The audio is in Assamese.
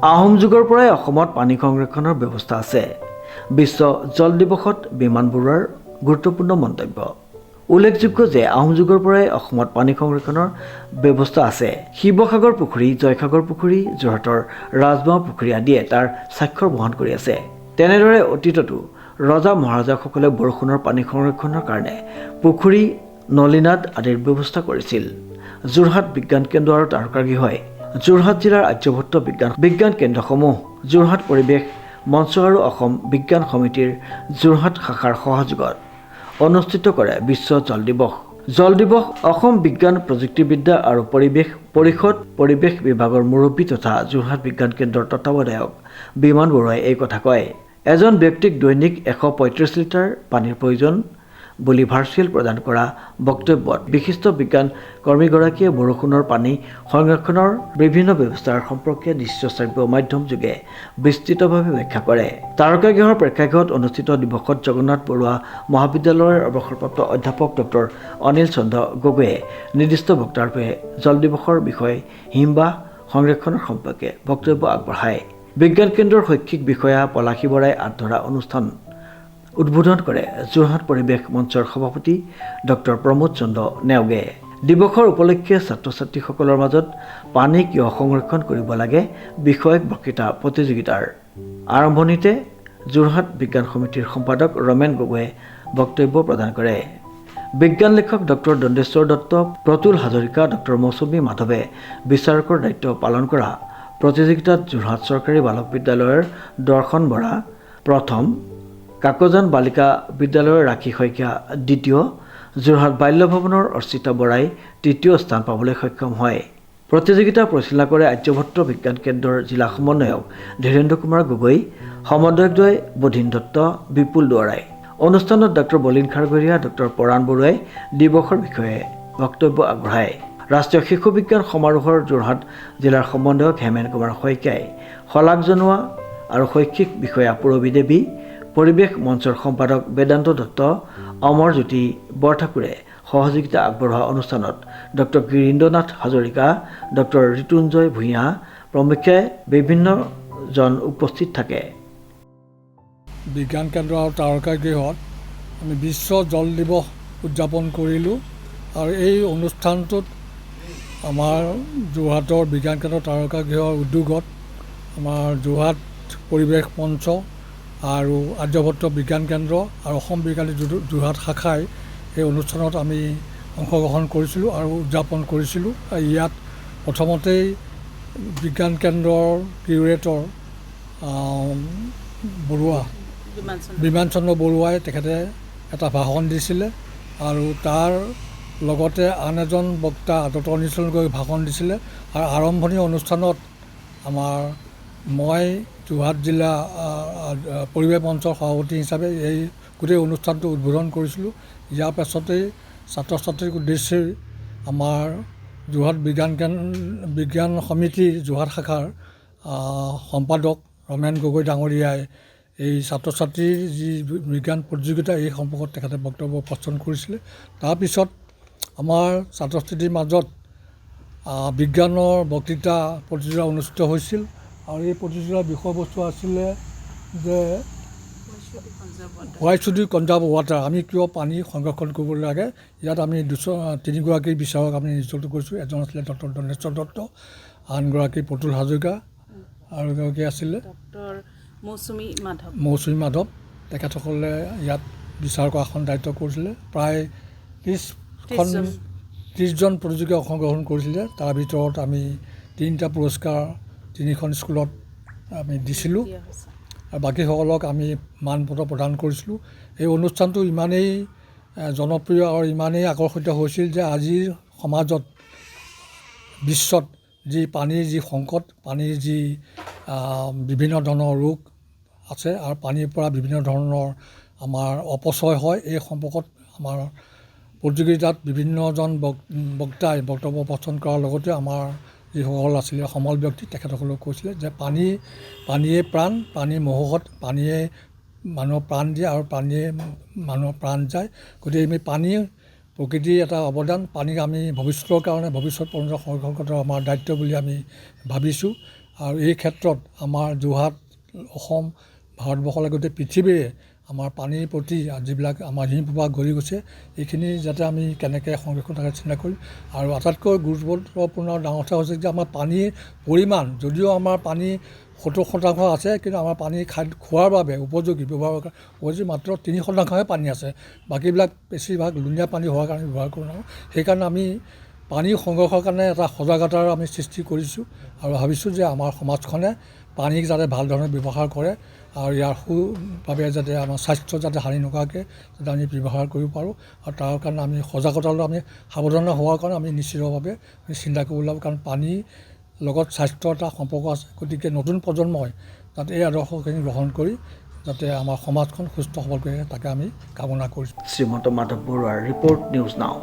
আহোম যুগৰ পৰাই অসমত পানী সংৰক্ষণৰ ব্যৱস্থা আছে। বিশ্ব জল দিৱসত বিমান বৰুৱাৰ গুৰুত্বপূৰ্ণ মন্তব্য। উল্লেখযোগ্য যে আহোম যুগৰ পৰাই অসমত পানী সংৰক্ষণৰ ব্যৱস্থা আছে। শিৱসাগৰ পুখুৰী, জয়সাগৰ পুখুৰী, যোৰহাটৰ ৰাজমাও পুখুৰী আদিয়ে তাৰ স্বাক্ষৰ বহন কৰি আছে। তেনেদৰে অতীততো ৰজা মহাৰাজাসকলে বৰষুণৰ পানী সংৰক্ষণৰ কাৰণে পুখুৰী, নলীনাদ আদিৰ ব্যৱস্থা কৰিছিল। যোৰহাট বিজ্ঞান কেন্দ্ৰ আৰু তাৰকাগৃহই যোৰহাট জিলাৰ আৰ্যভট্ট বিজ্ঞান কেন্দ্ৰসমূহ, যোৰহাট পৰিৱেশ মঞ্চ আৰু অসম বিজ্ঞান সমিতিৰ যোৰহাট শাখাৰ সহযোগত অনুষ্ঠিত কৰে বিশ্ব জল দিৱস। জল দিৱস অসম বিজ্ঞান প্ৰযুক্তিবিদ্যা আৰু পৰিৱেশ পৰিষদ পৰিৱেশ বিভাগৰ মুৰব্বী তথা যোৰহাট বিজ্ঞান কেন্দ্ৰৰ তত্ত্বাৱধায়ক বিমান বৰুৱাই এই কথা কয়। এজন ব্যক্তিক দৈনিক 135 লিটাৰ পানীৰ প্ৰয়োজন বুলি ভাৰ্চুৱেল প্ৰদান কৰা বক্তব্যত বিশিষ্ট বিজ্ঞান কৰ্মীগৰাকীয়ে বৰষুণৰ পানী সংৰক্ষণৰ বিভিন্ন ব্যৱস্থাৰ সম্পৰ্কে দৃশ্যশ্ৰাব্য মাধ্যম যোগে বিস্তৃতভাৱে ব্যাখ্যা কৰে। তাৰকাগৃহৰ প্ৰেক্ষাগৃহত অনুষ্ঠিত দিৱসত জগন্নাথ বৰুৱা মহাবিদ্যালয়ৰ অৱসৰপ্ৰাপ্ত অধ্যাপক ডক্টৰ অনিল চন্দ্ৰ গগৈয়ে নিৰ্দিষ্ট বক্তাৰূপে জল দিৱসৰ বিষয়ে হিমবাহ সংৰক্ষণৰ সম্পৰ্কে বক্তব্য আগবঢ়ায়। বিজ্ঞান কেন্দ্ৰৰ শৈক্ষিক বিষয়া পলাশী বৰাই আঁতধৰা অনুষ্ঠান উদ্বোধন কৰে যোৰহাট পৰিৱেশ মঞ্চৰ সভাপতি ডক্টৰ প্ৰমোদ চন্দ্ৰ নেওগে। দিৱসৰ উপলক্ষে ছাত্ৰ ছাত্ৰীসকলৰ মাজত পানী কিয় সংৰক্ষণ কৰিব লাগে বিষয়ক বক্তৃতা প্ৰতিযোগিতাৰ আৰম্ভণিতে যোৰহাট বিজ্ঞান সমিতিৰ সম্পাদক ৰমেন গগৈয়ে বক্তব্য প্ৰদান কৰে। বিজ্ঞান লেখক ডক্টৰ দণ্ডেশ্বৰ দত্ত, প্ৰতুল হাজৰিকা, ডক্টৰ মৌচুমী মাধৱে বিচাৰকৰ দায়িত্ব পালন কৰা প্ৰতিযোগিতাত যোৰহাট চৰকাৰী বালক বিদ্যালয়ৰ দৰ্শন বৰা প্ৰথম, কাকজান বালিকা বিদ্যালয়ৰ ৰাখী শইকীয়া দ্বিতীয়, যোৰহাট বাল্য ভৱনৰ অৰ্চিতা বৰাই তৃতীয় স্থান পাবলৈ সক্ষম হয়। প্ৰতিযোগিতা পৰিচালনা কৰে আৰ্যভট্ট বিজ্ঞান কেন্দ্ৰৰ জিলা সমন্বয়ক ধীৰেন্দ্ৰ কুমাৰ গগৈ, সমন্বয়কদ্বয় বধীন দত্ত, বিপুল দুৱৰাই। অনুষ্ঠানত ডক্টৰ বলিন খাৰঘৰীয়া, ডক্টৰ পৰাণ বৰুৱাই দিৱসৰ বিষয়ে বক্তব্য আগবঢ়ায়। ৰাষ্ট্ৰীয় শিশু বিজ্ঞান সমাৰোহৰ যোৰহাট জিলাৰ সমন্বয়ক হেমেন কুমাৰ শইকীয়াই শলাগ জনোৱা আৰু শৈক্ষিক বিষয়া পূৰবী দেৱী, পৰিৱেশ মঞ্চৰ সম্পাদক বেদান্ত দত্ত, অমৰজ্যোতি বৰঠাকুৰে সহযোগিতা আগবঢ়োৱা অনুষ্ঠানত ডক্টৰ গিৰীন্দ্ৰনাথ হাজৰিকা, ডক্টৰ ঋতুঞ্জয় ভূঞা প্ৰমুখ্যে বিভিন্নজন উপস্থিত থাকে। বিজ্ঞান কেন্দ্ৰ আৰু তাৰকাগৃহত আমি বিশ্ব জল দিৱস উদযাপন কৰিলোঁ আৰু এই অনুষ্ঠানটোত আমাৰ যোৰহাটৰ বিজ্ঞান কেন্দ্ৰ তাৰকাগৃহৰ উদ্যোগত আমাৰ যোৰহাট পৰিৱেশ মঞ্চ আৰু আৰ্যভট্ট বিজ্ঞান কেন্দ্ৰ আৰু অসম বিজ্ঞানী যোৰহাট শাখাই এই অনুষ্ঠানত আমি অংশগ্ৰহণ কৰিছিলোঁ আৰু উদযাপন কৰিছিলোঁ। ইয়াত প্ৰথমতেই বিজ্ঞান কেন্দ্ৰৰ কিউৰেটৰ বিমান চন্দ্ৰ বৰুৱাই তেখেতে এটা ভাষণ দিছিলে আৰু তাৰ লগতে আন এজন বক্তা ডক্টৰ অনিল চন্দ্ৰ গগৈয়ে ভাষণ দিছিলে আৰু আৰম্ভণি অনুষ্ঠানত আমাৰ মই যোৰহাট জিলা পৰিৱেশ মঞ্চৰ সভাপতি হিচাপে এই গোটেই অনুষ্ঠানটো উদ্বোধন কৰিছিলোঁ। ইয়াৰ পাছতেই ছাত্ৰ ছাত্ৰীৰ উদ্দেশ্যে আমাৰ যোৰহাট বিজ্ঞান সমিতিৰ যোৰহাট শাখাৰ সম্পাদক ৰমেন গগৈ ডাঙৰীয়াই এই ছাত্ৰ ছাত্ৰীৰ যি বিজ্ঞান প্ৰতিযোগিতা এই সম্পৰ্কত তেখেতে বক্তব্য উপস্থাপন কৰিছিলে। তাৰপিছত আমাৰ ছাত্ৰ ছাত্ৰীৰ মাজত বিজ্ঞানৰ বক্তৃতা প্ৰতিযোগিতা অনুষ্ঠিত হৈছিল আৰু এই প্ৰতিযোগিতাৰ বিষয়বস্তু আছিলে যে হোৱাই শুড উই কনজাৰ্ভ ৱাটাৰ, আমি কিয় পানী সংৰক্ষণ কৰিব লাগে। ইয়াত আমি তিনিগৰাকী বিচাৰক আমি নিযুক্ত কৰিছোঁ। এজন আছিলে ডক্টৰ দণ্ডেশ্বৰ দত্ত, আনগৰাকী প্ৰতুল হাজৰিকা আৰু এগৰাকী আছিলে মৌচুমী মাধৱ। তেখেতসকলে ইয়াত বিচাৰকৰ আসন দায়িত্ব কৰিছিলে। প্ৰায় 30জন প্ৰতিযোগীয়ে অংশগ্ৰহণ কৰিছিলে। তাৰ ভিতৰত আমি 3টা পুৰস্কাৰ 3খন স্কুলত আমি দিছিলোঁ আৰু বাকীসকলক আমি মানপত্ৰ প্ৰদান কৰিছিলোঁ। এই অনুষ্ঠানটো ইমানেই জনপ্ৰিয় আৰু ইমানেই আকৰ্ষিত হৈছিল যে আজিৰ সমাজত বিশ্বত যি পানীৰ যি সংকট, পানীৰ যি বিভিন্ন ধৰণৰ ৰোগ আছে আৰু পানীৰ পৰা বিভিন্ন ধৰণৰ আমাৰ অপচয় হয়, এই সম্পৰ্কত আমাৰ প্ৰতিযোগিতাত বিভিন্নজন বক্তাই বক্তব্য উপস্থাপন কৰাৰ লগতে আমাৰ যিসকল আছিলে সমল ব্যক্তি তেখেতসকলেও কৈছিলে যে পানীয়ে প্ৰাণ, পানীৰ মহৌষধ, পানীয়ে মানুহৰ প্ৰাণ দিয়ে আৰু পানীয়ে মানুহৰ প্ৰাণ যায়। গতিকে আমি পানী প্ৰকৃতিৰ এটা অৱদান, পানীক আমি ভৱিষ্যতৰ কাৰণে ভৱিষ্যত পৰ্যন্ত সংৰক্ষণ কৰাটো আমাৰ দায়িত্ব বুলি আমি ভাবিছোঁ আৰু এই ক্ষেত্ৰত আমাৰ যোৰহাট অসম ভাৰতবৰ্ষৰ গোটেই পৃথিৱীৰে আমাৰ পানীৰ প্ৰতি যিবিলাক আমাৰ হিমপ্ৰবাহ গঢ়ি গৈছে এইখিনি যাতে আমি কেনেকৈ সংৰক্ষণ থাকে চিন্তা কৰিম আৰু আটাইতকৈ গুৰুত্বপূৰ্ণ ডাঙৰ কথা হৈছে যে আমাৰ পানীৰ পৰিমাণ যদিও আমাৰ পানী 70% আছে কিন্তু আমাৰ পানী খোৱাৰ বাবে উপযোগী ব্যৱহাৰৰ উপযোগী মাত্ৰ 3%হে পানী আছে বাকীবিলাক বেছিভাগ লুণীয়া পানী হোৱাৰ কাৰণে ব্যৱহাৰ কৰোঁ নহয় সেইকাৰণে আমি পানী সংৰক্ষণৰ কাৰণে এটা সজাগতাৰ আমি সৃষ্টি কৰিছোঁ আৰু ভাবিছোঁ যে আমাৰ সমাজখনে পানীক যাতে ভাল ধৰণে ব্যৱহাৰ কৰে আৰু ইয়াৰ সুভাৱে যাতে আমাৰ স্বাস্থ্য যাতে হানি নোহোৱাকৈ যাতে আমি ব্যৱহাৰ কৰিব পাৰোঁ আৰু তাৰ কাৰণে আমি সজাগতালৈ আমি সাৱধান হোৱাৰ কাৰণে আমি নিশ্চিতভাৱে আমি চিন্তা কৰিব লাগিব কাৰণ পানীৰ লগত স্বাস্থ্যৰ এটা সম্পৰ্ক আছে গতিকে নতুন প্ৰজন্মই যাতে এই আদৰ্শখিনি গ্ৰহণ কৰি যাতে আমাৰ সমাজখন সুস্থ সবল কৰি তাকে আমি কামনা কৰিছোঁ। শ্ৰীমন্ত মাধৱ বৰুৱাৰ ৰিপৰ্ট নিউজ নাও।